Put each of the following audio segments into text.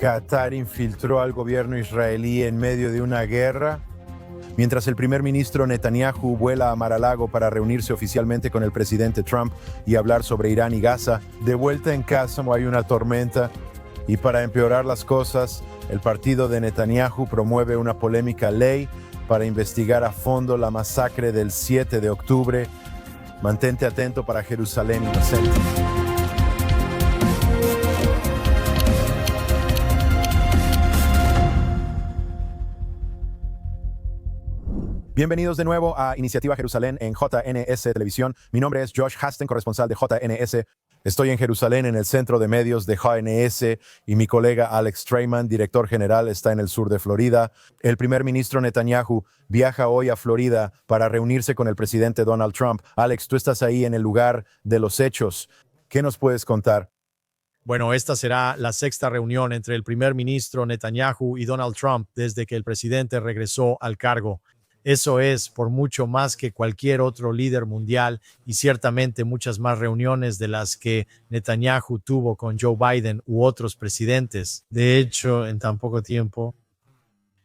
Qatar infiltró al gobierno israelí en medio de una guerra. Mientras el primer ministro Netanyahu vuela a Mar-a-Lago para reunirse oficialmente con el presidente Trump y hablar sobre Irán y Gaza, de vuelta en casa hay una tormenta y para empeorar las cosas, el partido de Netanyahu promueve una polémica ley para investigar a fondo la masacre del 7 de octubre. Mantente atento para Jerusalén Inocente. Bienvenidos de nuevo a Iniciativa Jerusalén en JNS Televisión. Mi nombre es Josh Hasten, corresponsal de JNS. Estoy en Jerusalén, en el centro de medios de JNS, y mi colega Alex Treyman, director general, está en el sur de Florida. El primer ministro Netanyahu viaja hoy a Florida para reunirse con el presidente Donald Trump. Alex, tú estás ahí en el lugar de los hechos. ¿Qué nos puedes contar? Bueno, esta será la sexta reunión entre el primer ministro Netanyahu y Donald Trump desde que el presidente regresó al cargo. Eso es por mucho más que cualquier otro líder mundial y ciertamente muchas más reuniones de las que Netanyahu tuvo con Joe Biden u otros presidentes. De hecho, en tan poco tiempo,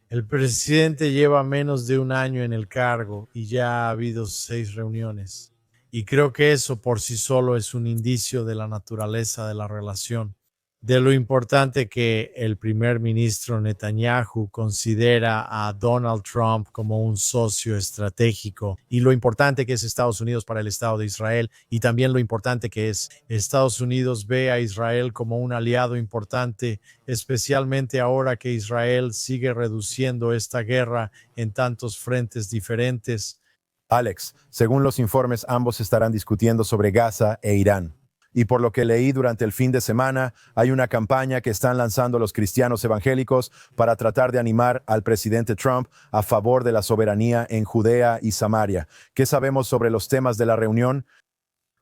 el presidente lleva menos de un año en el cargo y ya ha habido 6 reuniones. Y creo que eso por sí solo es un indicio de la naturaleza de la relación, de lo importante que el primer ministro Netanyahu considera a Donald Trump como un socio estratégico y lo importante que es Estados Unidos para el Estado de Israel y también lo importante que es Estados Unidos ve a Israel como un aliado importante, especialmente ahora que Israel sigue reduciendo esta guerra en tantos frentes diferentes. Alex, según los informes, ambos estarán discutiendo sobre Gaza e Irán. Y por lo que leí durante el fin de semana, hay una campaña que están lanzando los cristianos evangélicos para tratar de animar al presidente Trump a favor de la soberanía en Judea y Samaria. ¿Qué sabemos sobre los temas de la reunión?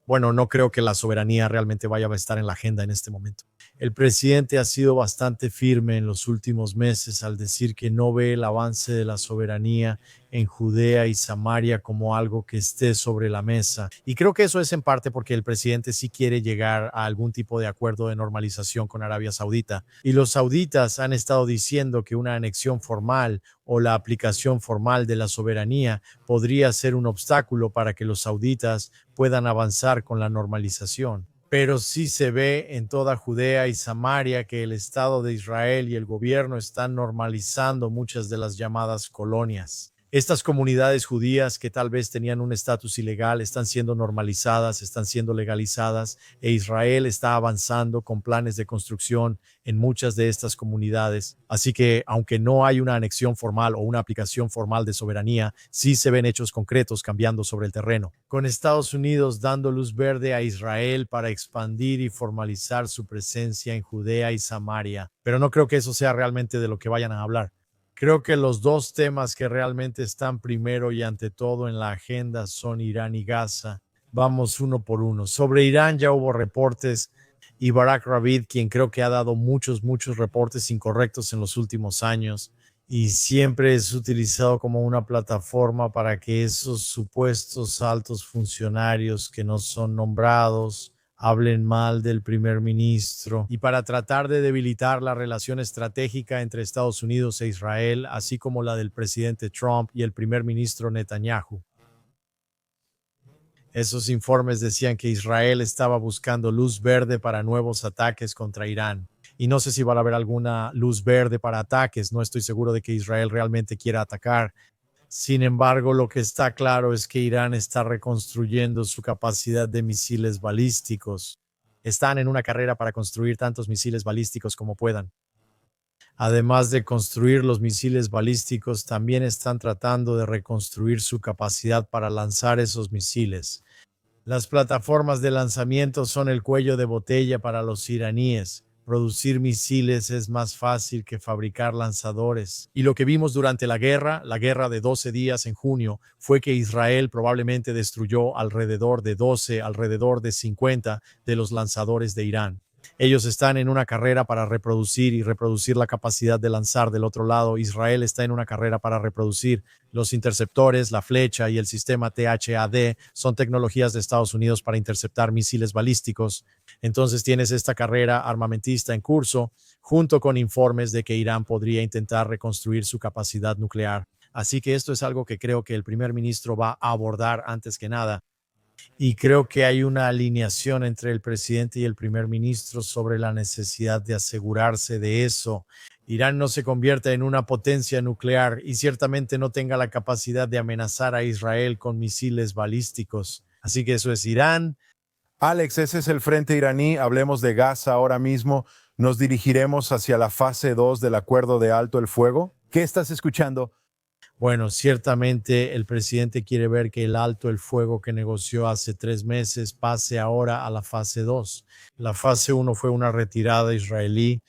Bueno, no creo que la soberanía realmente vaya a estar en la agenda en este momento. El presidente ha sido bastante firme en los últimos meses al decir que no ve el avance de la soberanía en Judea y Samaria como algo que esté sobre la mesa. Y creo que eso es en parte porque el presidente sí quiere llegar a algún tipo de acuerdo de normalización con Arabia Saudita. Y los sauditas han estado diciendo que una anexión formal o la aplicación formal de la soberanía podría ser un obstáculo para que los sauditas puedan avanzar con la normalización. Pero sí se ve en toda Judea y Samaria que el Estado de Israel y el gobierno están normalizando muchas de las llamadas colonias. Estas comunidades judías que tal vez tenían un estatus ilegal están siendo normalizadas, están siendo legalizadas e Israel está avanzando con planes de construcción en muchas de estas comunidades. Así que aunque no hay una anexión formal o una aplicación formal de soberanía, sí se ven hechos concretos cambiando sobre el terreno. Con Estados Unidos dando luz verde a Israel para expandir y formalizar su presencia en Judea y Samaria. Pero no creo que eso sea realmente de lo que vayan a hablar. Creo que los dos temas que realmente están primero y ante todo en la agenda son Irán y Gaza. Vamos uno por uno. Sobre Irán ya hubo reportes y Barack Ravid, quien creo que ha dado muchos reportes incorrectos en los últimos años y siempre es utilizado como una plataforma para que esos supuestos altos funcionarios que no son nombrados hablen mal del primer ministro y para tratar de debilitar la relación estratégica entre Estados Unidos e Israel, así como la del presidente Trump y el primer ministro Netanyahu. Esos informes decían que Israel estaba buscando luz verde para nuevos ataques contra Irán. Y no sé si va a haber alguna luz verde para ataques. No estoy seguro de que Israel realmente quiera atacar. Sin embargo, lo que está claro es que Irán está reconstruyendo su capacidad de misiles balísticos. Están en una carrera para construir tantos misiles balísticos como puedan. Además de construir los misiles balísticos, también están tratando de reconstruir su capacidad para lanzar esos misiles. Las plataformas de lanzamiento son el cuello de botella para los iraníes. Producir misiles es más fácil que fabricar lanzadores. Y lo que vimos durante la guerra de 12 días en junio, fue que Israel probablemente destruyó alrededor de 50 de los lanzadores de Irán. Ellos están en una carrera para reproducir y reproducir la capacidad de lanzar del otro lado. Israel está en una carrera para reproducir los interceptores, la flecha y el sistema THAAD. Son tecnologías de Estados Unidos para interceptar misiles balísticos. Entonces tienes esta carrera armamentista en curso, junto con informes de que Irán podría intentar reconstruir su capacidad nuclear. Así que esto es algo que creo que el primer ministro va a abordar antes que nada. Y creo que hay una alineación entre el presidente y el primer ministro sobre la necesidad de asegurarse de eso. Irán no se convierta en una potencia nuclear y ciertamente no tenga la capacidad de amenazar a Israel con misiles balísticos. Así que eso es Irán. Alex, ese es el frente iraní. Hablemos de Gaza ahora mismo. ¿Nos dirigiremos hacia la fase 2 del acuerdo de alto el fuego? ¿Qué estás escuchando? Bueno, ciertamente el presidente quiere ver que el alto el fuego que negoció hace 3 meses pase ahora a la fase 2. La fase 1 fue una retirada israelí.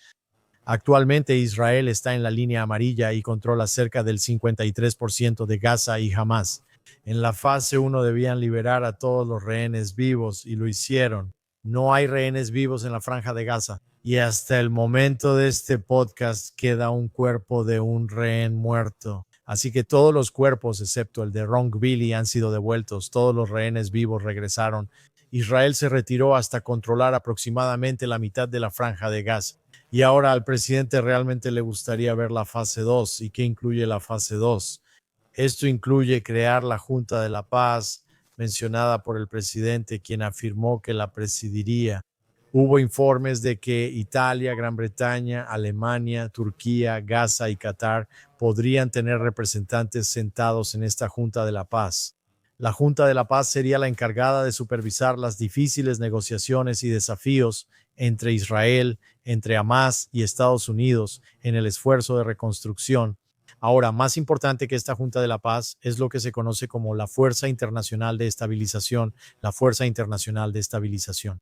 Actualmente Israel está en la línea amarilla y controla cerca del 53% de Gaza y Hamás. En la fase 1 debían liberar a todos los rehenes vivos y lo hicieron. No hay rehenes vivos en la franja de Gaza. Y hasta el momento de este podcast queda un cuerpo de un rehén muerto. Así que todos los cuerpos, excepto el de Ron Billy, han sido devueltos. Todos los rehenes vivos regresaron. Israel se retiró hasta controlar aproximadamente la mitad de la franja de Gaza. Y ahora al presidente realmente le gustaría ver la fase 2. ¿Y qué incluye la fase 2? Esto incluye crear la Junta de la Paz, mencionada por el presidente, quien afirmó que la presidiría. Hubo informes de que Italia, Gran Bretaña, Alemania, Turquía, Gaza y Qatar podrían tener representantes sentados en esta Junta de la Paz. La Junta de la Paz sería la encargada de supervisar las difíciles negociaciones y desafíos entre Israel, entre Hamás y Estados Unidos en el esfuerzo de reconstrucción. Ahora, más importante que esta Junta de la Paz es lo que se conoce como la Fuerza Internacional de Estabilización, la Fuerza Internacional de Estabilización.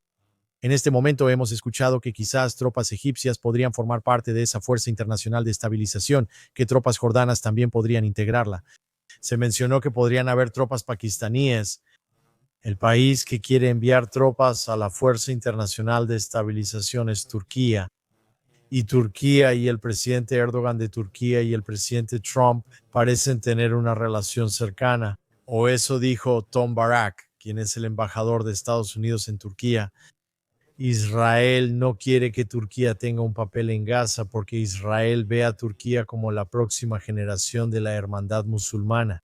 En este momento hemos escuchado que quizás tropas egipcias podrían formar parte de esa Fuerza Internacional de Estabilización, que tropas jordanas también podrían integrarla. Se mencionó que podrían haber tropas pakistaníes. El país que quiere enviar tropas a la Fuerza Internacional de Estabilización es Turquía. Y Turquía y el presidente Erdogan de Turquía y el presidente Trump parecen tener una relación cercana. O eso dijo Tom Barak, quien es el embajador de Estados Unidos en Turquía. Israel no quiere que Turquía tenga un papel en Gaza porque Israel ve a Turquía como la próxima generación de la hermandad musulmana.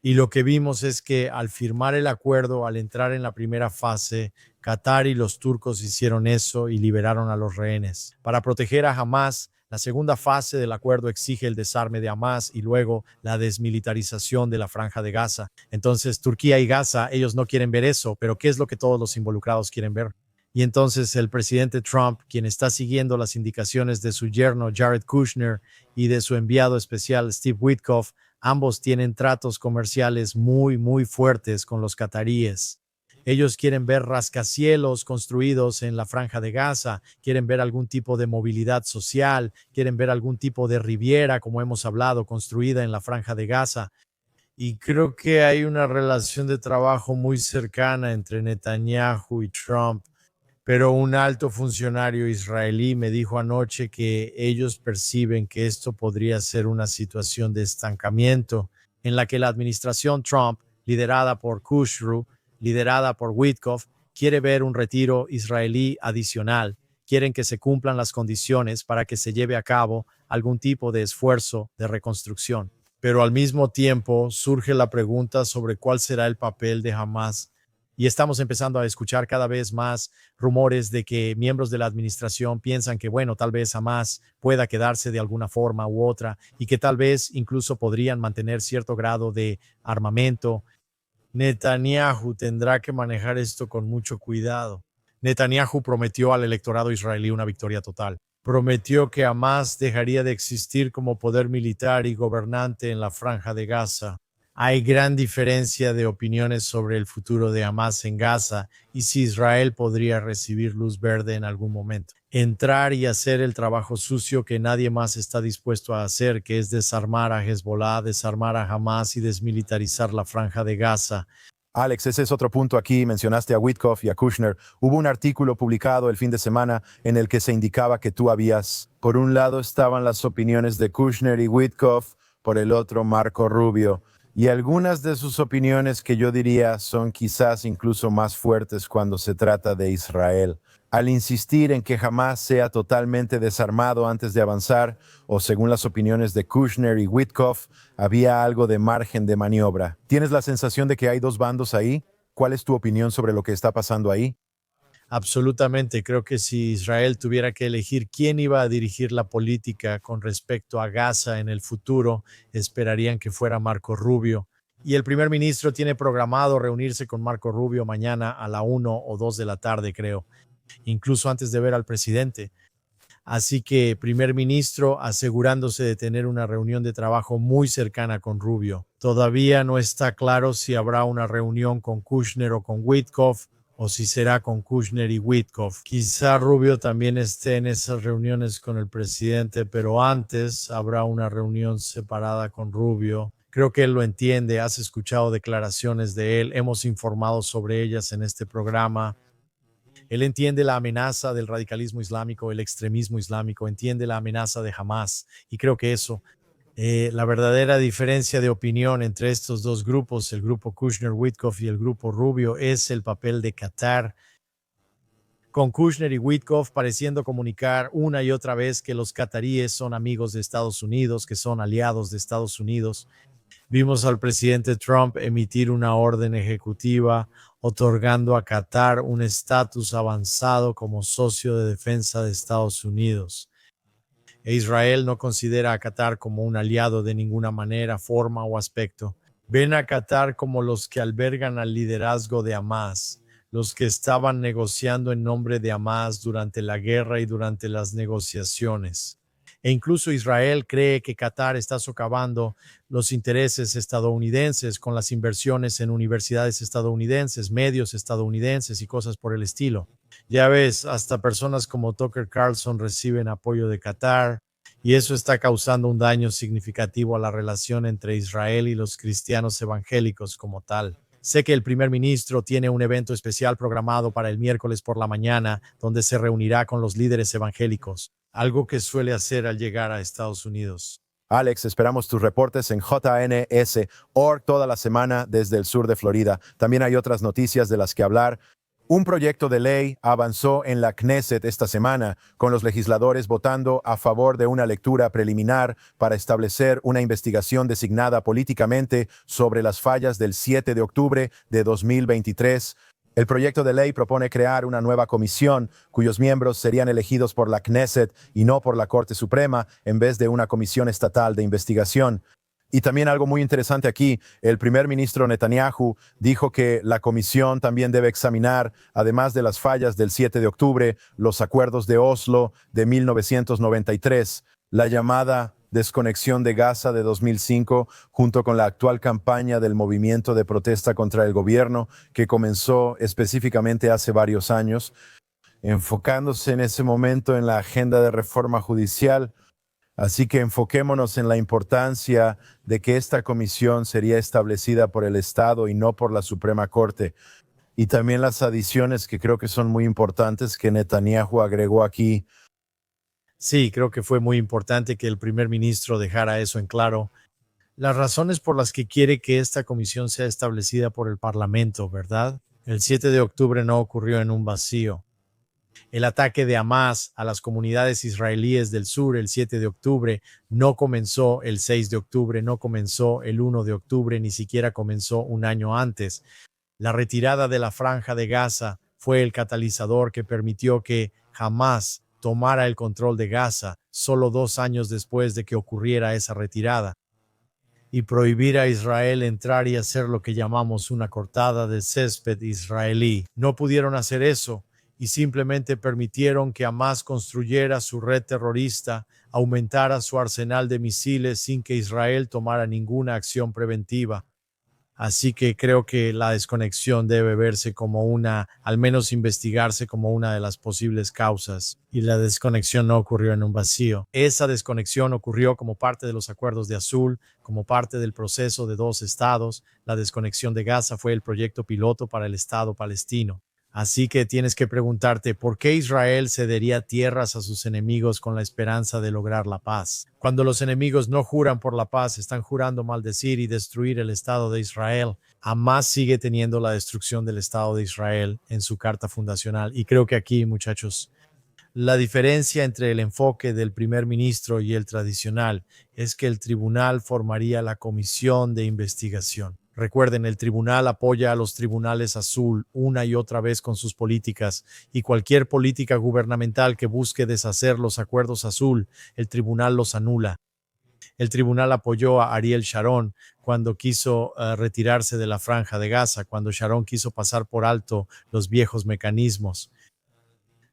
Y lo que vimos es que al firmar el acuerdo, al entrar en la primera fase, Qatar y los turcos hicieron eso y liberaron a los rehenes. Para proteger a Hamás, la segunda fase del acuerdo exige el desarme de Hamás y luego la desmilitarización de la franja de Gaza. Entonces, Turquía y Gaza, ellos no quieren ver eso, pero ¿qué es lo que todos los involucrados quieren ver? Y entonces el presidente Trump, quien está siguiendo las indicaciones de su yerno Jared Kushner y de su enviado especial Steve Witkoff, ambos tienen tratos comerciales muy fuertes con los cataríes. Ellos quieren ver rascacielos construidos en la franja de Gaza, quieren ver algún tipo de movilidad social, quieren ver algún tipo de riviera, como hemos hablado, construida en la franja de Gaza. Y creo que hay una relación de trabajo muy cercana entre Netanyahu y Trump. Pero un alto funcionario israelí me dijo anoche que ellos perciben que esto podría ser una situación de estancamiento en la que la administración Trump, liderada por Kushner, liderada por Witkoff, quiere ver un retiro israelí adicional. Quieren que se cumplan las condiciones para que se lleve a cabo algún tipo de esfuerzo de reconstrucción. Pero al mismo tiempo surge la pregunta sobre cuál será el papel de Hamás. Y estamos empezando a escuchar cada vez más rumores de que miembros de la administración piensan que, bueno, tal vez Hamás pueda quedarse de alguna forma u otra y que tal vez incluso podrían mantener cierto grado de armamento. Netanyahu tendrá que manejar esto con mucho cuidado. Netanyahu prometió al electorado israelí una victoria total. Prometió que Hamás dejaría de existir como poder militar y gobernante en la franja de Gaza. Hay gran diferencia de opiniones sobre el futuro de Hamás en Gaza y si Israel podría recibir luz verde en algún momento. Entrar y hacer el trabajo sucio que nadie más está dispuesto a hacer, que es desarmar a Hezbollah, desarmar a Hamás y desmilitarizar la franja de Gaza. Alex, ese es otro punto aquí. Mencionaste a Witkoff y a Kushner. Hubo un artículo publicado el fin de semana en el que se indicaba que tú habías, por un lado estaban las opiniones de Kushner y Witkoff, por el otro Marco Rubio. Y algunas de sus opiniones que yo diría son quizás incluso más fuertes cuando se trata de Israel. Al insistir en que jamás sea totalmente desarmado antes de avanzar, o según las opiniones de Kushner y Witkoff, había algo de margen de maniobra. ¿Tienes la sensación de que hay dos bandos ahí? ¿Cuál es tu opinión sobre lo que está pasando ahí? Absolutamente. Creo que si Israel tuviera que elegir quién iba a dirigir la política con respecto a Gaza en el futuro, esperarían que fuera Marco Rubio. Y el primer ministro tiene programado reunirse con Marco Rubio mañana a la 1 o 2 de la tarde, creo, incluso antes de ver al presidente. Así que primer ministro asegurándose de tener una reunión de trabajo muy cercana con Rubio. Todavía no está claro si habrá una reunión con Kushner o con Witkoff, o si será con Kushner y Witkoff. Quizá Rubio también esté en esas reuniones con el presidente, pero antes habrá una reunión separada con Rubio. Creo que él lo entiende, has escuchado declaraciones de él, hemos informado sobre ellas en este programa. Él entiende la amenaza del radicalismo islámico, el extremismo islámico, entiende la amenaza de Hamas, y creo que eso, la verdadera diferencia de opinión entre estos dos grupos, el grupo Kushner-Witkoff y el grupo Rubio, es el papel de Qatar, con Kushner y Witkoff pareciendo comunicar una y otra vez que los cataríes son amigos de Estados Unidos, que son aliados de Estados Unidos. Vimos al presidente Trump emitir una orden ejecutiva otorgando a Qatar un estatus avanzado como socio de defensa de Estados Unidos. Israel no considera a Qatar como un aliado de ninguna manera, forma o aspecto. Ven a Qatar como los que albergan al liderazgo de Hamas, los que estaban negociando en nombre de Hamas durante la guerra y durante las negociaciones. E incluso Israel cree que Qatar está socavando los intereses estadounidenses con las inversiones en universidades estadounidenses, medios estadounidenses y cosas por el estilo. Ya ves, hasta personas como Tucker Carlson reciben apoyo de Qatar, y eso está causando un daño significativo a la relación entre Israel y los cristianos evangélicos como tal. Sé que el primer ministro tiene un evento especial programado para el miércoles por la mañana, donde se reunirá con los líderes evangélicos, algo que suele hacer al llegar a Estados Unidos. Alex, esperamos tus reportes en JNS.org toda la semana desde el sur de Florida. También hay otras noticias de las que hablar. Un proyecto de ley avanzó en la Knesset esta semana, con los legisladores votando a favor de una lectura preliminar para establecer una investigación designada políticamente sobre las fallas del 7 de octubre de 2023. El proyecto de ley propone crear una nueva comisión cuyos miembros serían elegidos por la Knesset y no por la Corte Suprema, en vez de una comisión estatal de investigación. Y también algo muy interesante aquí, el primer ministro Netanyahu dijo que la comisión también debe examinar, además de las fallas del 7 de octubre, los acuerdos de Oslo de 1993, la llamada desconexión de Gaza de 2005, junto con la actual campaña del movimiento de protesta contra el gobierno, que comenzó específicamente hace varios años, enfocándose en ese momento en la agenda de reforma judicial. Así que enfoquémonos en la importancia de que esta comisión sería establecida por el Estado y no por la Suprema Corte. Y también las adiciones que creo que son muy importantes que Netanyahu agregó aquí. Sí, creo que fue muy importante que el primer ministro dejara eso en claro. Las razones por las que quiere que esta comisión sea establecida por el Parlamento, ¿verdad? El 7 de octubre no ocurrió en un vacío. El ataque de Hamas a las comunidades israelíes del sur el 7 de octubre no comenzó el 6 de octubre, no comenzó el 1 de octubre, ni siquiera comenzó un año antes. La retirada de la franja de Gaza fue el catalizador que permitió que Hamas tomara el control de Gaza solo 2 años después de que ocurriera esa retirada, y prohibir a Israel entrar y hacer lo que llamamos una cortada de césped israelí. No pudieron hacer eso y simplemente permitieron que Hamas construyera su red terrorista, aumentara su arsenal de misiles sin que Israel tomara ninguna acción preventiva. Así que creo que la desconexión debe verse como al menos investigarse como una de las posibles causas. Y la desconexión no ocurrió en un vacío. Esa desconexión ocurrió como parte de los acuerdos de Azul, como parte del proceso de 2 estados. La desconexión de Gaza fue el proyecto piloto para el Estado palestino. Así que tienes que preguntarte por qué Israel cedería tierras a sus enemigos con la esperanza de lograr la paz. Cuando los enemigos no juran por la paz, están jurando maldecir y destruir el Estado de Israel. Hamás sigue teniendo la destrucción del Estado de Israel en su carta fundacional. Y creo que aquí, muchachos, la diferencia entre el enfoque del primer ministro y el tradicional es que el tribunal formaría la comisión de investigación. Recuerden, el tribunal apoya a los tribunales azul una y otra vez con sus políticas, y cualquier política gubernamental que busque deshacer los acuerdos azul, el tribunal los anula. El tribunal apoyó a Ariel Sharon cuando quiso retirarse de la franja de Gaza, cuando Sharon quiso pasar por alto los viejos mecanismos.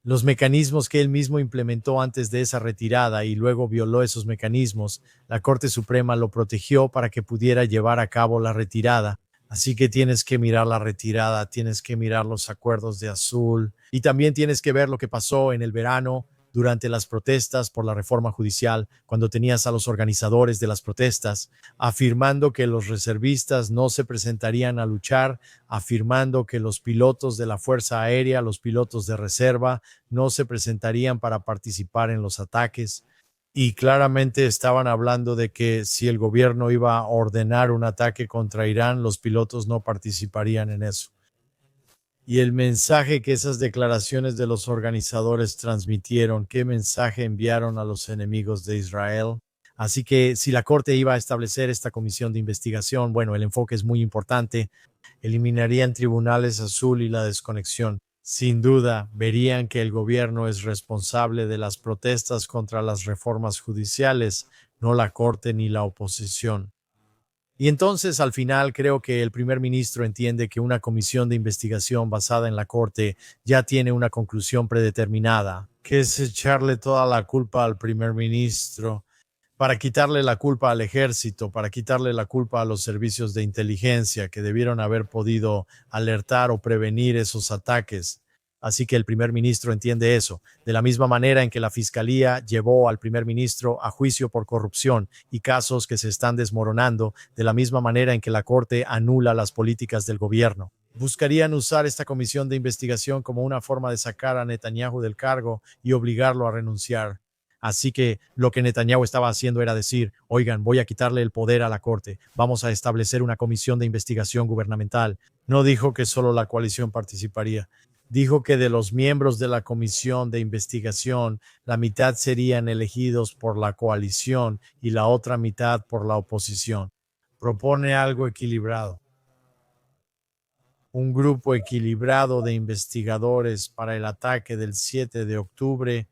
Los mecanismos que él mismo implementó antes de esa retirada y luego violó esos mecanismos, la Corte Suprema lo protegió para que pudiera llevar a cabo la retirada. Así que tienes que mirar la retirada, tienes que mirar los acuerdos de Azul y también tienes que ver lo que pasó en el verano durante las protestas por la reforma judicial, cuando tenías a los organizadores de las protestas afirmando que los reservistas no se presentarían a luchar, afirmando que los pilotos de la Fuerza Aérea, los pilotos de reserva, no se presentarían para participar en los ataques. Y claramente estaban hablando de que si el gobierno iba a ordenar un ataque contra Irán, los pilotos no participarían en eso. Y el mensaje que esas declaraciones de los organizadores transmitieron, ¿qué mensaje enviaron a los enemigos de Israel? Así que si la Corte iba a establecer esta comisión de investigación, bueno, el enfoque es muy importante. Eliminarían tribunales azul y la desconexión. Sin duda, verían que el gobierno es responsable de las protestas contra las reformas judiciales, no la Corte ni la oposición. Y entonces, al final, creo que el primer ministro entiende que una comisión de investigación basada en la Corte ya tiene una conclusión predeterminada, que es echarle toda la culpa al primer ministro, para quitarle la culpa al ejército, para quitarle la culpa a los servicios de inteligencia que debieron haber podido alertar o prevenir esos ataques. Así que el primer ministro entiende eso, de la misma manera en que la fiscalía llevó al primer ministro a juicio por corrupción y casos que se están desmoronando, de la misma manera en que la Corte anula las políticas del gobierno. Buscarían usar esta comisión de investigación como una forma de sacar a Netanyahu del cargo y obligarlo a renunciar. Así que lo que Netanyahu estaba haciendo era decir, oigan, voy a quitarle el poder a la Corte, vamos a establecer una comisión de investigación gubernamental. No dijo que solo la coalición participaría. Dijo que de los miembros de la comisión de investigación, la mitad serían elegidos por la coalición y la otra mitad por la oposición. Propone algo equilibrado. Un grupo equilibrado de investigadores para el ataque del 7 de octubre,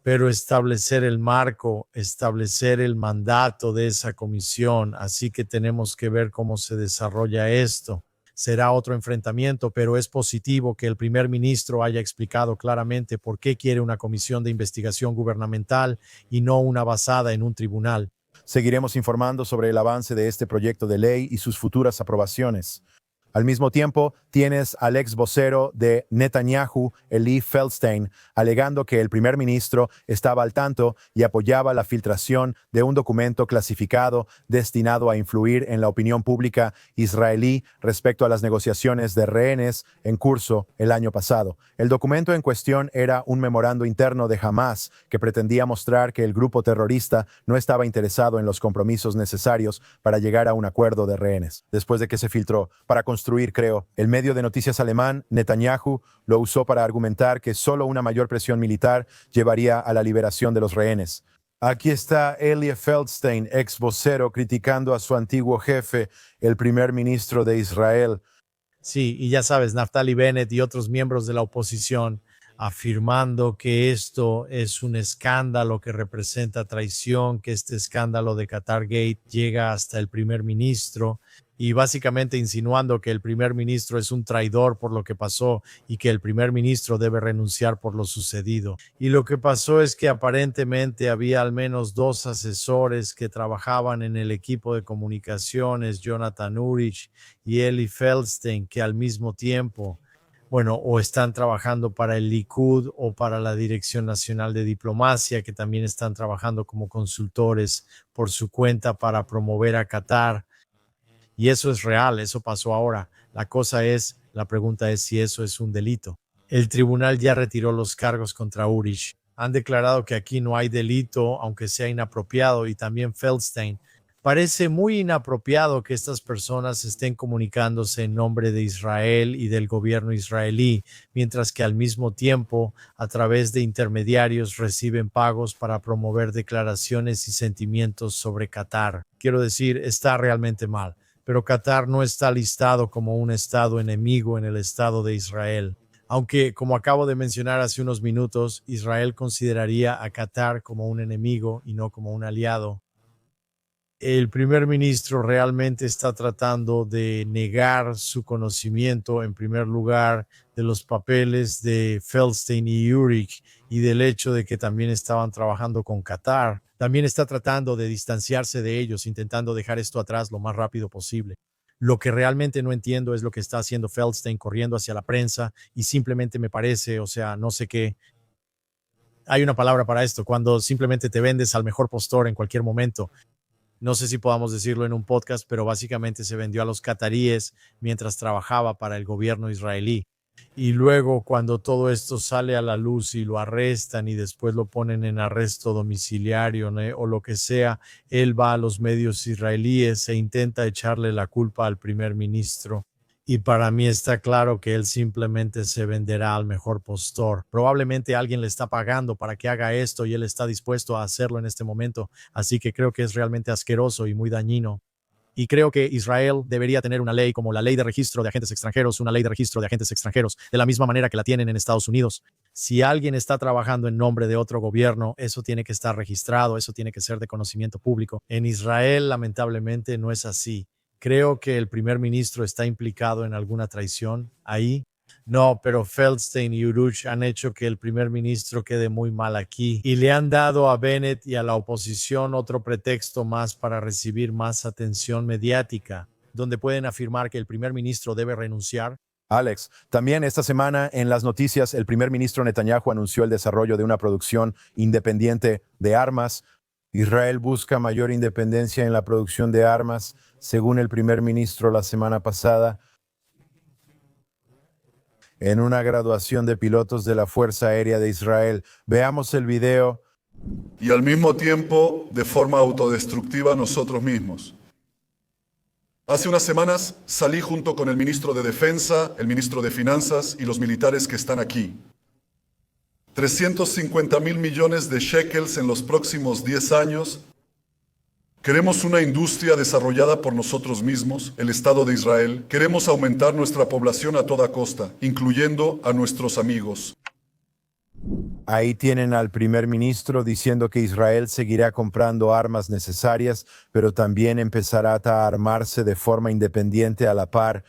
pero establecer el marco, establecer el mandato de esa comisión. Así que tenemos que ver cómo se desarrolla esto. Será otro enfrentamiento, pero es positivo que el primer ministro haya explicado claramente por qué quiere una comisión de investigación gubernamental y no una basada en un tribunal. Seguiremos informando sobre el avance de este proyecto de ley y sus futuras aprobaciones. Al mismo tiempo, tienes al ex vocero de Netanyahu, Eli Feldstein, alegando que el primer ministro estaba al tanto y apoyaba la filtración de un documento clasificado destinado a influir en la opinión pública israelí respecto a las negociaciones de rehenes en curso el año pasado. El documento en cuestión era un memorando interno de Hamás que pretendía mostrar que el grupo terrorista no estaba interesado en los compromisos necesarios para llegar a un acuerdo de rehenes. Después de que se filtró, para construir, creo, el medio de noticias alemán, Netanyahu, lo usó para argumentar que solo una mayor presión militar llevaría a la liberación de los rehenes. Aquí está Eli Feldstein, ex vocero, criticando a su antiguo jefe, el primer ministro de Israel. Sí, y ya sabes, Naftali Bennett y otros miembros de la oposición afirmando que esto es un escándalo que representa traición, que este escándalo de Qatar Gate llega hasta el primer ministro. y básicamente insinuando que el primer ministro es un traidor por lo que pasó y que el primer ministro debe renunciar por lo sucedido. Y lo que pasó es que aparentemente había al menos 2 asesores que trabajaban en el equipo de comunicaciones, Jonathan Urich y Eli Feldstein, que al mismo tiempo, bueno, o están trabajando para el Likud o para la Dirección Nacional de Diplomacia, que también están trabajando como consultores por su cuenta para promover a Qatar. Y eso es real, eso pasó ahora. La pregunta es si eso es un delito. El tribunal ya retiró los cargos contra Urich. Han declarado que aquí no hay delito, aunque sea inapropiado, y también Feldstein. Parece muy inapropiado que estas personas estén comunicándose en nombre de Israel y del gobierno israelí, mientras que al mismo tiempo, a través de intermediarios, reciben pagos para promover declaraciones y sentimientos sobre Qatar. Quiero decir, está realmente mal, pero Qatar no está listado como un estado enemigo en el Estado de Israel. Aunque, como acabo de mencionar hace unos minutos, Israel consideraría a Qatar como un enemigo y no como un aliado. El primer ministro realmente está tratando de negar su conocimiento, en primer lugar, de los papeles de Feldstein y Urich y del hecho de que también estaban trabajando con Qatar. También está tratando de distanciarse de ellos, intentando dejar esto atrás lo más rápido posible. Lo que realmente no entiendo es lo que está haciendo Feldstein corriendo hacia la prensa y simplemente me parece, o sea, no sé qué. Hay una palabra para esto, cuando simplemente te vendes al mejor postor en cualquier momento. No sé si podamos decirlo en un podcast, pero básicamente se vendió a los cataríes mientras trabajaba para el gobierno israelí. Y luego cuando todo esto sale a la luz y lo arrestan y después lo ponen en arresto domiciliario, ¿no? O lo que sea, él va a los medios israelíes e intenta echarle la culpa al primer ministro. Y para mí está claro que él simplemente se venderá al mejor postor. Probablemente alguien le está pagando para que haga esto y él está dispuesto a hacerlo en este momento. Así que creo que es realmente asqueroso y muy dañino. Y creo que Israel debería tener una ley como la ley de registro de agentes extranjeros, una ley de registro de agentes extranjeros, de la misma manera que la tienen en Estados Unidos. Si alguien está trabajando en nombre de otro gobierno, eso tiene que estar registrado, eso tiene que ser de conocimiento público. En Israel, lamentablemente, no es así. Creo que el primer ministro está implicado en alguna traición ahí. No, pero Feldstein y Urich han hecho que el primer ministro quede muy mal aquí y le han dado a Bennett y a la oposición otro pretexto más para recibir más atención mediática, donde pueden afirmar que el primer ministro debe renunciar. Alex, también esta semana en las noticias el primer ministro Netanyahu anunció el desarrollo de una producción independiente de armas. Israel busca mayor independencia en la producción de armas, según el primer ministro la semana pasada, en una graduación de pilotos de la Fuerza Aérea de Israel. Veamos el video. Y al mismo tiempo, de forma autodestructiva nosotros mismos. Hace unas semanas salí junto con el ministro de Defensa, el ministro de Finanzas y los militares que están aquí. 350.000 millones de shekels en los próximos 10 años. Queremos una industria desarrollada por nosotros mismos, el Estado de Israel. Queremos aumentar nuestra población a toda costa, incluyendo a nuestros amigos. Ahí tienen al primer ministro diciendo que Israel seguirá comprando armas necesarias, pero también empezará a armarse de forma independiente a la par.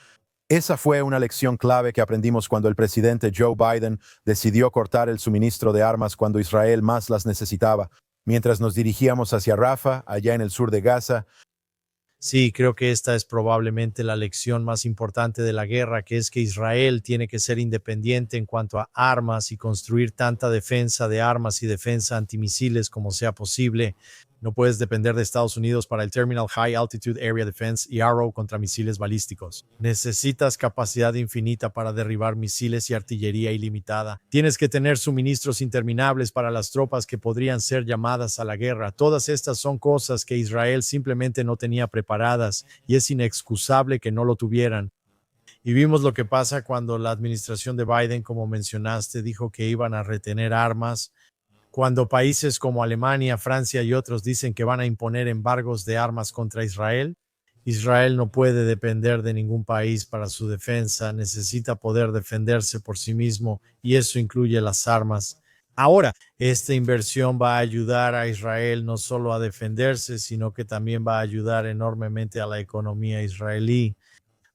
Esa fue una lección clave que aprendimos cuando el presidente Joe Biden decidió cortar el suministro de armas cuando Israel más las necesitaba. Mientras nos dirigíamos hacia Rafah, allá en el sur de Gaza. Sí, creo que esta es probablemente la lección más importante de la guerra, que es que Israel tiene que ser independiente en cuanto a armas y construir tanta defensa de armas y defensa antimisiles como sea posible. No puedes depender de Estados Unidos para el Terminal High Altitude Area Defense y Arrow contra misiles balísticos. Necesitas capacidad infinita para derribar misiles y artillería ilimitada. Tienes que tener suministros interminables para las tropas que podrían ser llamadas a la guerra. Todas estas son cosas que Israel simplemente no tenía preparadas y es inexcusable que no lo tuvieran. Y vimos lo que pasa cuando la administración de Biden, como mencionaste, dijo que iban a retener armas. Cuando países como Alemania, Francia y otros dicen que van a imponer embargos de armas contra Israel, Israel no puede depender de ningún país para su defensa, necesita poder defenderse por sí mismo y eso incluye las armas. Ahora, esta inversión va a ayudar a Israel no solo a defenderse, sino que también va a ayudar enormemente a la economía israelí,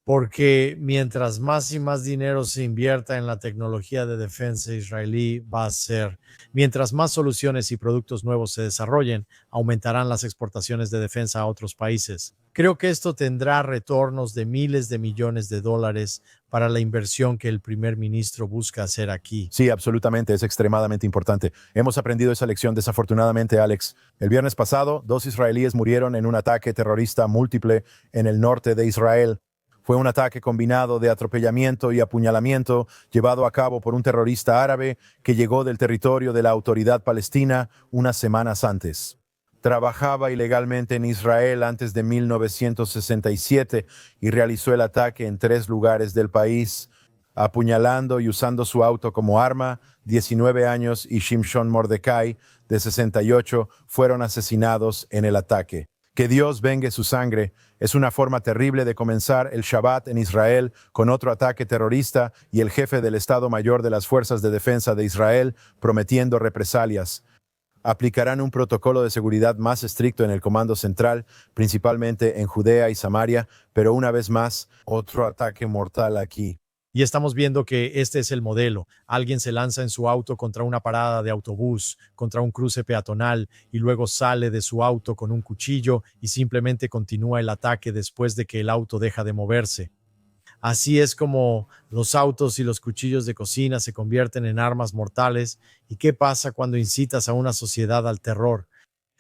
porque mientras más y más dinero se invierta en la tecnología de defensa israelí, va a ser, mientras más soluciones y productos nuevos se desarrollen, aumentarán las exportaciones de defensa a otros países. Creo que esto tendrá retornos de miles de millones de dólares para la inversión que el primer ministro busca hacer aquí. Sí, absolutamente, es extremadamente importante. Hemos aprendido esa lección desafortunadamente, Alex. El viernes pasado, 2 israelíes murieron en un ataque terrorista múltiple en el norte de Israel. Fue un ataque combinado de atropellamiento y apuñalamiento llevado a cabo por un terrorista árabe que llegó del territorio de la autoridad palestina unas semanas antes. Trabajaba ilegalmente en Israel antes de 1967 y realizó el ataque en 3 lugares del país, apuñalando y usando su auto como arma. 19 años y Shimshon Mordecai, de 68, fueron asesinados en el ataque. Que Dios vengue su sangre. Es una forma terrible de comenzar el Shabbat en Israel con otro ataque terrorista y el jefe del Estado Mayor de las Fuerzas de Defensa de Israel prometiendo represalias. Aplicarán un protocolo de seguridad más estricto en el Comando Central, principalmente en Judea y Samaria, pero una vez más, otro ataque mortal aquí. Y estamos viendo que este es el modelo. Alguien se lanza en su auto contra una parada de autobús, contra un cruce peatonal, y luego sale de su auto con un cuchillo y simplemente continúa el ataque después de que el auto deja de moverse. Así es como los autos y los cuchillos de cocina se convierten en armas mortales. ¿Y qué pasa cuando incitas a una sociedad al terror?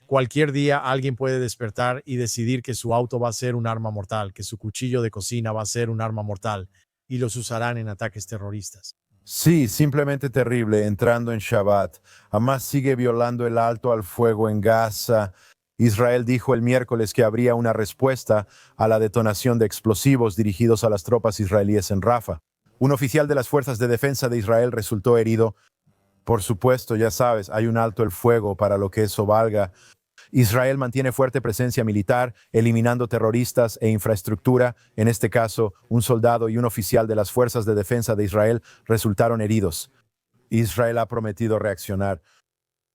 Cualquier día alguien puede despertar y decidir que su auto va a ser un arma mortal, que su cuchillo de cocina va a ser un arma mortal, y los usarán en ataques terroristas. Sí, simplemente terrible, entrando en Shabbat. Hamas sigue violando el alto al fuego en Gaza. Israel dijo el miércoles que habría una respuesta a la detonación de explosivos dirigidos a las tropas israelíes en Rafa. Un oficial de las Fuerzas de Defensa de Israel resultó herido. Por supuesto, ya sabes, hay un alto el fuego para lo que eso valga. Israel mantiene fuerte presencia militar, eliminando terroristas e infraestructura. En este caso, un soldado y un oficial de las Fuerzas de Defensa de Israel resultaron heridos. Israel ha prometido reaccionar.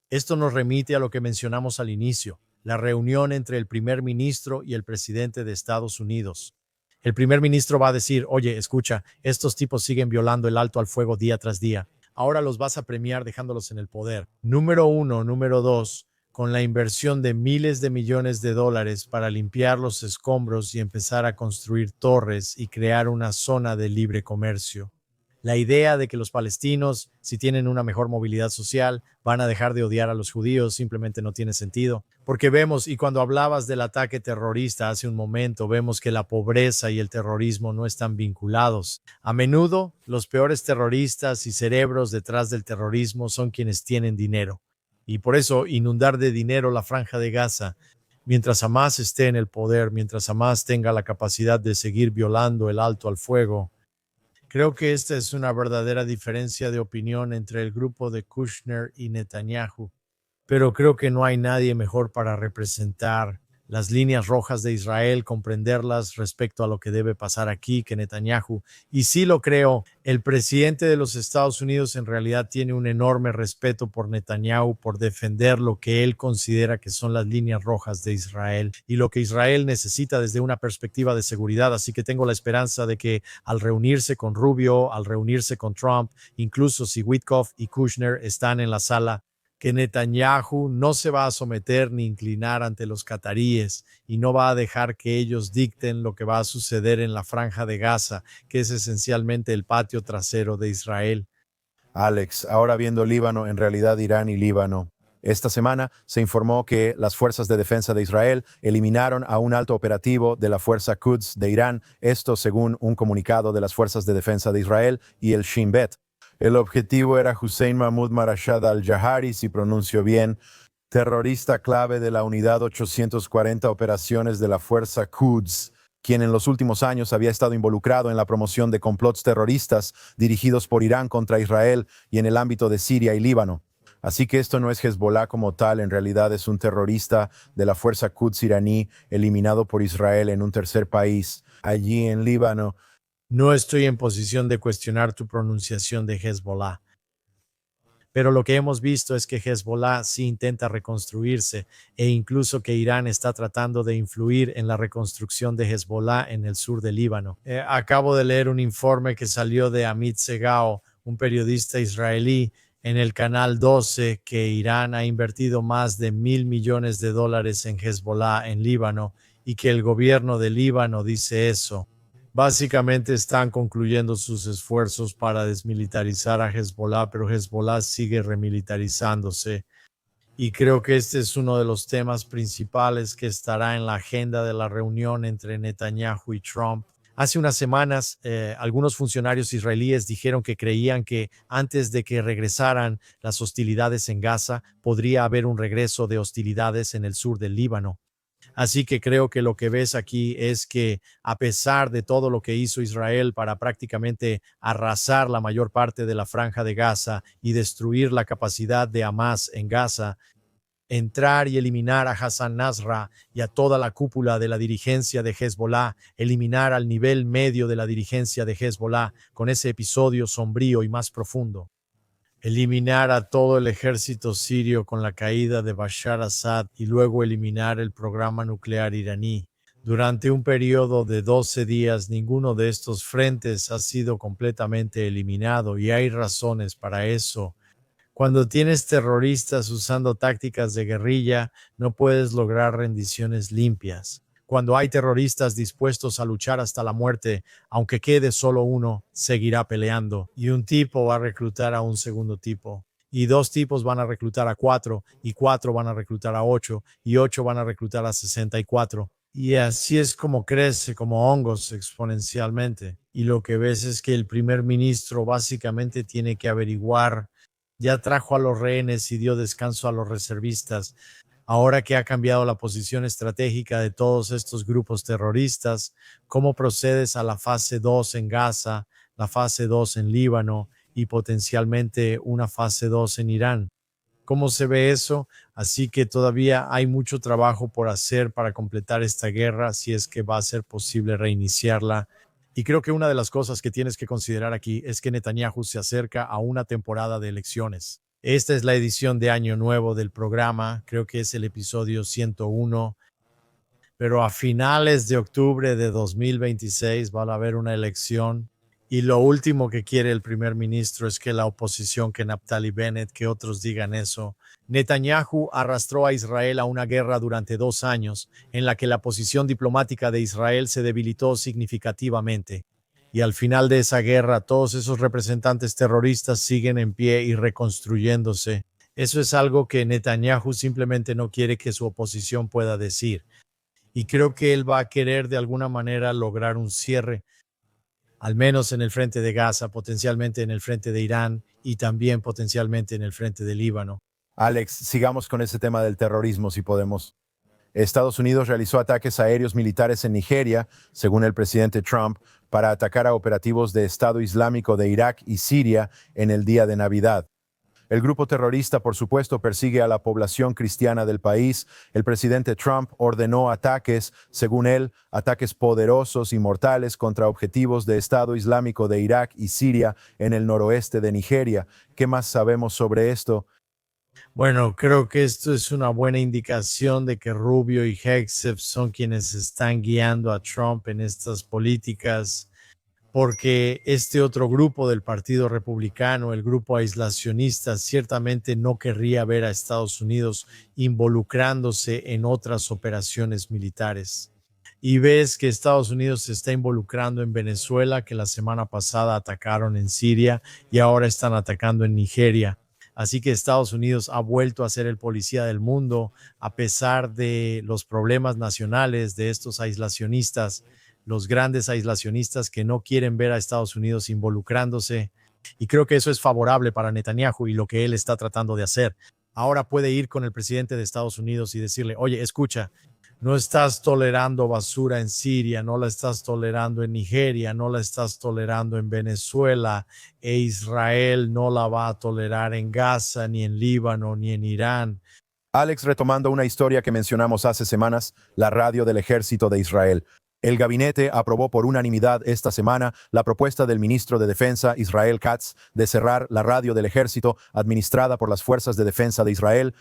Esto nos remite a lo que mencionamos al inicio, la reunión entre el primer ministro y el presidente de Estados Unidos. El primer ministro va a decir, oye, escucha, estos tipos siguen violando el alto al fuego día tras día. Ahora los vas a premiar dejándolos en el poder. Número uno. Número dos, con la inversión de miles de millones de dólares para limpiar los escombros y empezar a construir torres y crear una zona de libre comercio. La idea de que los palestinos, si tienen una mejor movilidad social, van a dejar de odiar a los judíos simplemente no tiene sentido. Porque vemos, y cuando hablabas del ataque terrorista hace un momento, vemos que la pobreza y el terrorismo no están vinculados. A menudo, los peores terroristas y cerebros detrás del terrorismo son quienes tienen dinero. Y por eso, inundar de dinero la Franja de Gaza, mientras Hamas esté en el poder, mientras Hamas tenga la capacidad de seguir violando el alto al fuego. Creo que esta es una verdadera diferencia de opinión entre el grupo de Kushner y Netanyahu, pero creo que no hay nadie mejor para representar las líneas rojas de Israel, comprenderlas respecto a lo que debe pasar aquí que Netanyahu. Y sí lo creo, el presidente de los Estados Unidos en realidad tiene un enorme respeto por Netanyahu, por defender lo que él considera que son las líneas rojas de Israel y lo que Israel necesita desde una perspectiva de seguridad. Así que tengo la esperanza de que al reunirse con Rubio, al reunirse con Trump, incluso si Witkoff y Kushner están en la sala, que Netanyahu no se va a someter ni inclinar ante los cataríes y no va a dejar que ellos dicten lo que va a suceder en la Franja de Gaza, que es esencialmente el patio trasero de Israel. Alex, ahora viendo Líbano, en realidad Irán y Líbano. Esta semana se informó que las Fuerzas de Defensa de Israel eliminaron a un alto operativo de la Fuerza Quds de Irán, esto según un comunicado de las Fuerzas de Defensa de Israel y el Shin Bet. El objetivo era Hussein Mahmoud Marashad al-Jahari, si pronuncio bien, terrorista clave de la Unidad 840 Operaciones de la Fuerza Quds, quien en los últimos años había estado involucrado en la promoción de complots terroristas dirigidos por Irán contra Israel y en el ámbito de Siria y Líbano. Así que esto no es Hezbollah como tal, en realidad es un terrorista de la Fuerza Quds iraní eliminado por Israel en un tercer país, allí en Líbano. No estoy en posición de cuestionar tu pronunciación de Hezbollah, Pero lo que hemos visto es que Hezbollah sí intenta reconstruirse e incluso que Irán está tratando de influir en la reconstrucción de Hezbollah en el sur del Líbano. Acabo de leer un informe que salió de Amit Segao, un periodista israelí, en el canal 12, que Irán ha invertido más de $1.000 millones en Hezbollah en Líbano y que el gobierno de Líbano dice eso. Básicamente están concluyendo sus esfuerzos para desmilitarizar a Hezbollah, pero Hezbollah sigue remilitarizándose. Y creo que este es uno de los temas principales que estará en la agenda de la reunión entre Netanyahu y Trump. Hace unas semanas, algunos funcionarios israelíes dijeron que creían que antes de que regresaran las hostilidades en Gaza, podría haber un regreso de hostilidades en el sur del Líbano. Así que creo que lo que ves aquí es que a pesar de todo lo que hizo Israel para prácticamente arrasar la mayor parte de la franja de Gaza y destruir la capacidad de Hamás en Gaza, entrar y eliminar a Hassan Nasrallah y a toda la cúpula de la dirigencia de Hezbollah, eliminar al nivel medio de la dirigencia de Hezbollah con ese episodio sombrío y más profundo. Eliminar a todo el ejército sirio con la caída de Bashar Assad y luego eliminar el programa nuclear iraní. Durante un periodo de 12 días, ninguno de estos frentes ha sido completamente eliminado y hay razones para eso. Cuando tienes terroristas usando tácticas de guerrilla, no puedes lograr rendiciones limpias. Cuando hay terroristas dispuestos a luchar hasta la muerte, aunque quede solo uno, seguirá peleando. Y un tipo va a reclutar a un segundo tipo. Y 2 tipos van a reclutar a 4, y 4 van a reclutar a 8, y 8 van a reclutar a 64. Y así es como crece, como hongos exponencialmente. Y lo que ves es que el primer ministro básicamente tiene que averiguar, ya trajo a los rehenes y dio descanso a los reservistas. Ahora que ha cambiado la posición estratégica de todos estos grupos terroristas, ¿cómo procedes a la fase 2 en Gaza, la fase 2 en Líbano y potencialmente una fase 2 en Irán? ¿Cómo se ve eso? Así que todavía hay mucho trabajo por hacer para completar esta guerra, si es que va a ser posible reiniciarla. Y creo que una de las cosas que tienes que considerar aquí es que Netanyahu se acerca a una temporada de elecciones. Esta es la edición de Año Nuevo del programa, creo que es el episodio 101, pero a finales de octubre de 2026 va a haber una elección y lo último que quiere el primer ministro es que la oposición, que Naftali Bennett, que otros digan eso. Netanyahu arrastró a Israel a una guerra durante 2 años en la que la posición diplomática de Israel se debilitó significativamente. Y al final de esa guerra, todos esos representantes terroristas siguen en pie y reconstruyéndose. Eso es algo que Netanyahu simplemente no quiere que su oposición pueda decir. Y creo que él va a querer de alguna manera lograr un cierre, al menos en el frente de Gaza, potencialmente en el frente de Irán y también potencialmente en el frente de Líbano. Alex, sigamos con ese tema del terrorismo, si podemos. Estados Unidos realizó ataques aéreos militares en Nigeria, según el presidente Trump, para atacar a operativos de Estado Islámico de Irak y Siria en el día de Navidad. El grupo terrorista, por supuesto, persigue a la población cristiana del país. El presidente Trump ordenó ataques, según él, ataques poderosos y mortales contra objetivos de Estado Islámico de Irak y Siria en el noroeste de Nigeria. ¿Qué más sabemos sobre esto? Bueno, creo que esto es una buena indicación de que Rubio y Hegseth son quienes están guiando a Trump en estas políticas, porque este otro grupo del Partido Republicano, el grupo aislacionista, ciertamente no querría ver a Estados Unidos involucrándose en otras operaciones militares. Y ves que Estados Unidos se está involucrando en Venezuela, que la semana pasada atacaron en Siria y ahora están atacando en Nigeria. Así que Estados Unidos ha vuelto a ser el policía del mundo a pesar de los problemas nacionales de estos aislacionistas, los grandes aislacionistas que no quieren ver a Estados Unidos involucrándose. Y creo que eso es favorable para Netanyahu y lo que él está tratando de hacer. Ahora puede ir con el presidente de Estados Unidos y decirle, oye, escucha, no estás tolerando basura en Siria, no la estás tolerando en Nigeria, no la estás tolerando en Venezuela, e Israel no la va a tolerar en Gaza, ni en Líbano, ni en Irán. Alex, retomando una historia que mencionamos hace semanas, la radio del ejército de Israel. El gabinete aprobó por unanimidad esta semana la propuesta del ministro de Defensa, Israel Katz, de cerrar la radio del ejército administrada por las Fuerzas de Defensa de Israel.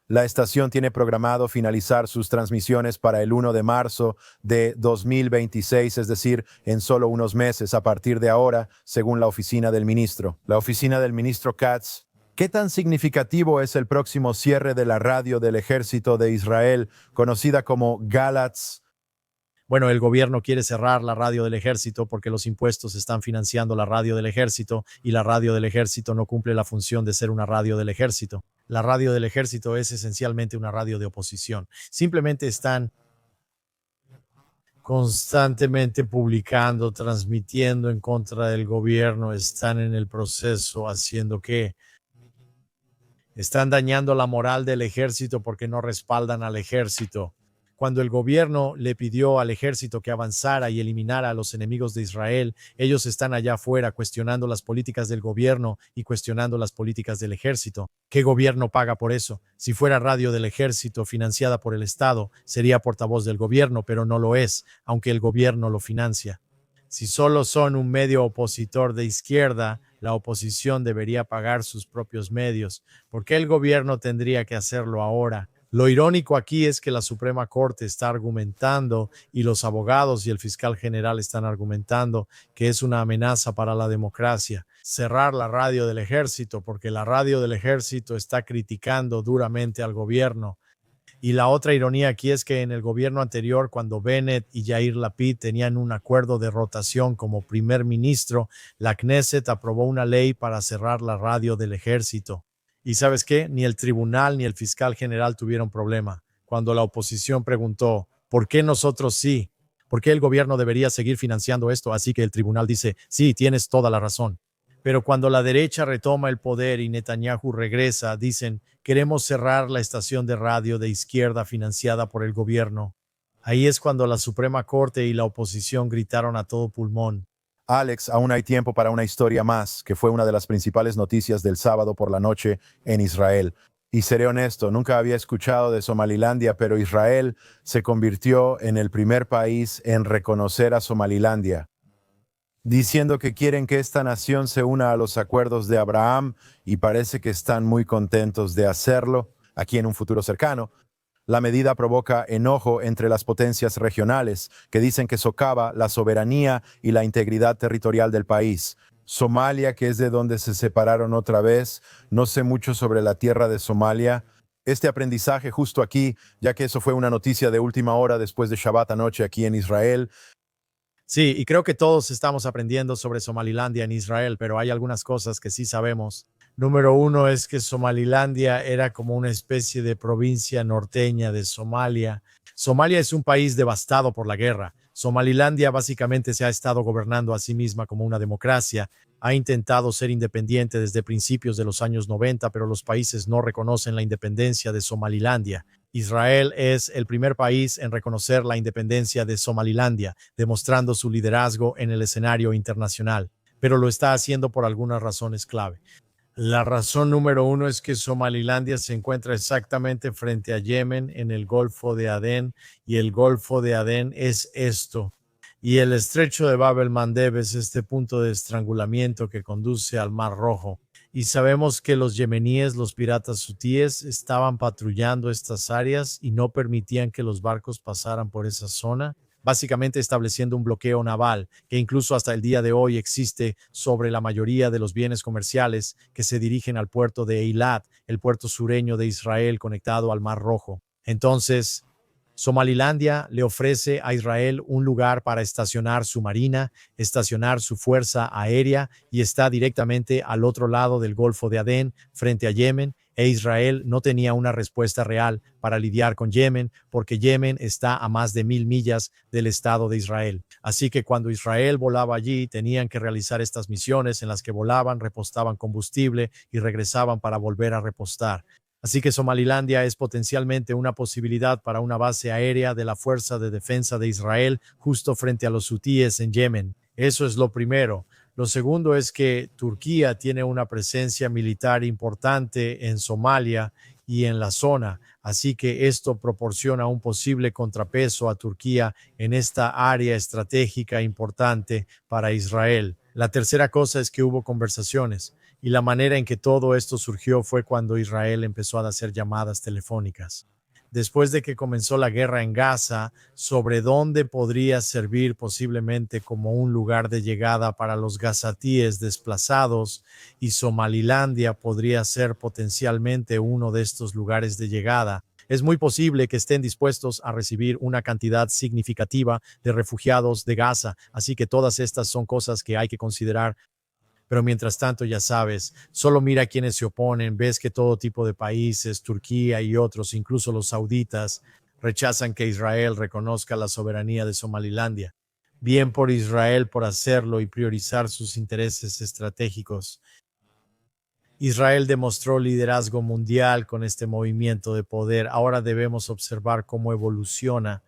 La estación tiene programado finalizar sus transmisiones para el 1 de marzo de 2026, es decir, en solo unos meses a partir de ahora, según la oficina del ministro. La oficina del ministro Katz. ¿Qué tan significativo es el próximo cierre de la radio del ejército de Israel, conocida como Galatz? Bueno, el gobierno quiere cerrar la radio del ejército porque los impuestos están financiando la radio del ejército y la radio del ejército no cumple la función de ser una radio del ejército. La radio del ejército es esencialmente una radio de oposición. Simplemente están constantemente publicando, transmitiendo en contra del gobierno, están en el proceso haciendo que están dañando la moral del ejército porque no respaldan al ejército. Cuando el gobierno le pidió al ejército que avanzara y eliminara a los enemigos de Israel, ellos están allá afuera cuestionando las políticas del gobierno y cuestionando las políticas del ejército. ¿Qué gobierno paga por eso? Si fuera radio del ejército financiada por el Estado, sería portavoz del gobierno, pero no lo es, aunque el gobierno lo financia. Si solo son un medio opositor de izquierda, la oposición debería pagar sus propios medios. ¿Por qué el gobierno tendría que hacerlo ahora? Lo irónico aquí es que la Suprema Corte está argumentando y los abogados y el fiscal general están argumentando que es una amenaza para la democracia cerrar la radio del ejército porque la radio del ejército está criticando duramente al gobierno. Y la otra ironía aquí es que en el gobierno anterior, cuando Bennett y Yair Lapid tenían un acuerdo de rotación como primer ministro, la Knesset aprobó una ley para cerrar la radio del ejército. Y ¿sabes qué? Ni el tribunal ni el fiscal general tuvieron problema. Cuando la oposición preguntó, ¿por qué nosotros sí? ¿Por qué el gobierno debería seguir financiando esto? Así que el tribunal dice, sí, tienes toda la razón. Pero cuando la derecha retoma el poder y Netanyahu regresa, dicen, queremos cerrar la estación de radio de izquierda financiada por el gobierno. Ahí es cuando la Suprema Corte y la oposición gritaron a todo pulmón. Alex, aún hay tiempo para una historia más, que fue una de las principales noticias del sábado por la noche en Israel. Y seré honesto, nunca había escuchado de Somalilandia, pero Israel se convirtió en el primer país en reconocer a Somalilandia, diciendo que quieren que esta nación se una a los acuerdos de Abraham y parece que están muy contentos de hacerlo aquí en un futuro cercano. La medida provoca enojo entre las potencias regionales, que dicen que socava la soberanía y la integridad territorial del país. Somalia, que es de donde se separaron otra vez, no sé mucho sobre la tierra de Somalia. Este aprendizaje justo aquí, ya que eso fue una noticia de última hora después de Shabbat anoche aquí en Israel. Sí, y creo que todos estamos aprendiendo sobre Somalilandia en Israel, pero hay algunas cosas que sí sabemos. Número uno es que Somalilandia era como una especie de provincia norteña de Somalia. Somalia es un país devastado por la guerra. Somalilandia básicamente se ha estado gobernando a sí misma como una democracia. Ha intentado ser independiente desde principios de los años 90, pero los países no reconocen la independencia de Somalilandia. Israel es el primer país en reconocer la independencia de Somalilandia, demostrando su liderazgo en el escenario internacional, pero lo está haciendo por algunas razones clave. La razón número uno es que Somalilandia se encuentra exactamente frente a Yemen en el Golfo de Adén, y el Golfo de Adén es esto. Y el estrecho de Bab el-Mandeb es este punto de estrangulamiento que conduce al Mar Rojo. Y sabemos que los yemeníes, los piratas hutíes, estaban patrullando estas áreas y no permitían que los barcos pasaran por esa zona, básicamente estableciendo un bloqueo naval que incluso hasta el día de hoy existe sobre la mayoría de los bienes comerciales que se dirigen al puerto de Eilat, el puerto sureño de Israel conectado al Mar Rojo. Entonces, Somalilandia le ofrece a Israel un lugar para estacionar su marina, estacionar su fuerza aérea y está directamente al otro lado del Golfo de Adén, frente a Yemen, e Israel no tenía una respuesta real para lidiar con Yemen porque Yemen está a más de 1000 millas del Estado de Israel. Así que cuando Israel volaba allí, tenían que realizar estas misiones en las que volaban, repostaban combustible y regresaban para volver a repostar. Así que Somalilandia es potencialmente una posibilidad para una base aérea de la Fuerza de Defensa de Israel justo frente a los hutíes en Yemen. Eso es lo primero. Lo segundo es que Turquía tiene una presencia militar importante en Somalia y en la zona. Así que esto proporciona un posible contrapeso a Turquía en esta área estratégica importante para Israel. La tercera cosa es que hubo conversaciones, y la manera en que todo esto surgió fue cuando Israel empezó a hacer llamadas telefónicas. Después de que comenzó la guerra en Gaza, sobre dónde podría servir posiblemente como un lugar de llegada para los gazatíes desplazados, y Somalilandia podría ser potencialmente uno de estos lugares de llegada. Es muy posible que estén dispuestos a recibir una cantidad significativa de refugiados de Gaza, así que todas estas son cosas que hay que considerar. Pero mientras tanto, ya sabes, solo mira a quienes se oponen. Ves que todo tipo de países, Turquía y otros, incluso los sauditas, rechazan que Israel reconozca la soberanía de Somalilandia. Bien por Israel por hacerlo y priorizar sus intereses estratégicos. Israel demostró liderazgo mundial con este movimiento de poder. Ahora debemos observar cómo evoluciona.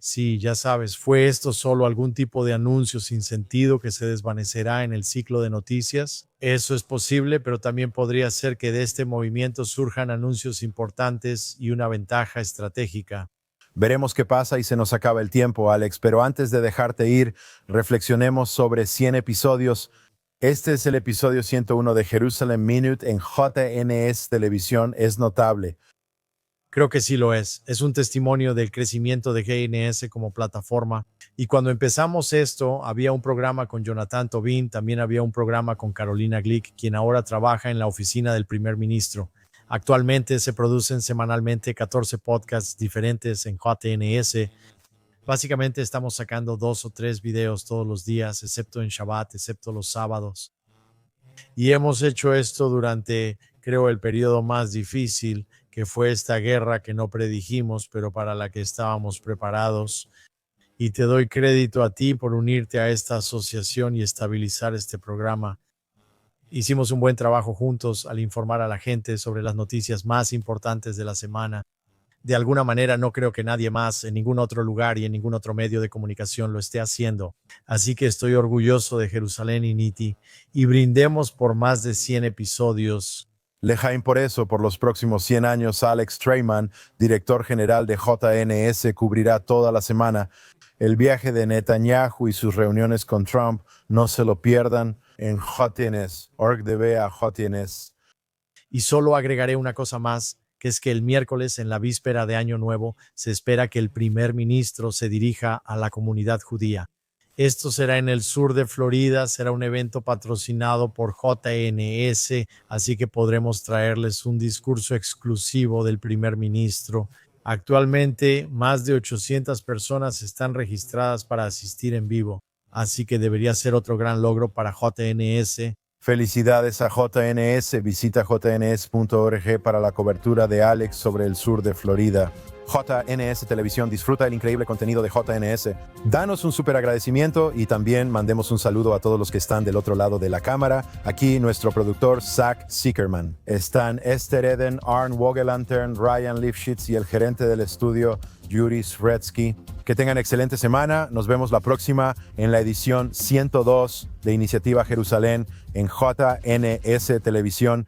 Sí, ya sabes, ¿fue esto solo algún tipo de anuncio sin sentido que se desvanecerá en el ciclo de noticias? Eso es posible, pero también podría ser que de este movimiento surjan anuncios importantes y una ventaja estratégica. Veremos qué pasa y se nos acaba el tiempo, Alex, pero antes de dejarte ir, reflexionemos sobre 100 episodios. Este es el episodio 101 de Jerusalem Minute en JNS Televisión. Es notable. Creo que sí lo es. Es un testimonio del crecimiento de GNS como plataforma. Y cuando empezamos esto, había un programa con Jonathan Tobin, también había un programa con Carolina Glick, quien ahora trabaja en la oficina del primer ministro. Actualmente se producen semanalmente 14 podcasts diferentes en JNS. Básicamente estamos sacando 2 o 3 videos todos los días, excepto en Shabbat, excepto los sábados. Y hemos hecho esto durante, creo, el periodo más difícil, que fue esta guerra que no predijimos, pero para la que estábamos preparados. Y te doy crédito a ti por unirte a esta asociación y estabilizar este programa. Hicimos un buen trabajo juntos al informar a la gente sobre las noticias más importantes de la semana. De alguna manera no creo que nadie más en ningún otro lugar y en ningún otro medio de comunicación lo esté haciendo. Así que estoy orgulloso de Jerusalén y Niti, y brindemos por más de 100 episodios. Lejaim por eso, por los próximos 100 años, Alex Treyman, director general de JNS, cubrirá toda la semana el viaje de Netanyahu y sus reuniones con Trump. No se lo pierdan en JNS, org.db a JNS. Y solo agregaré una cosa más, que es que el miércoles, en la víspera de Año Nuevo, se espera que el primer ministro se dirija a la comunidad judía. Esto será en el sur de Florida, será un evento patrocinado por JNS, así que podremos traerles un discurso exclusivo del primer ministro. Actualmente, más de 800 personas están registradas para asistir en vivo, así que debería ser otro gran logro para JNS. Felicidades a JNS. Visita jns.org para la cobertura de Alex sobre el sur de Florida. JNS Televisión, disfruta el increíble contenido de JNS. Danos un súper agradecimiento y también mandemos un saludo a todos los que están del otro lado de la cámara. Aquí nuestro productor Zach Sickerman. Están Esther Eden, Arn Wogelantern, Ryan Lifshitz y el gerente del estudio Yuri Sretsky. Que tengan excelente semana. Nos vemos la próxima en la edición 102 de Iniciativa Jerusalén en JNS Televisión.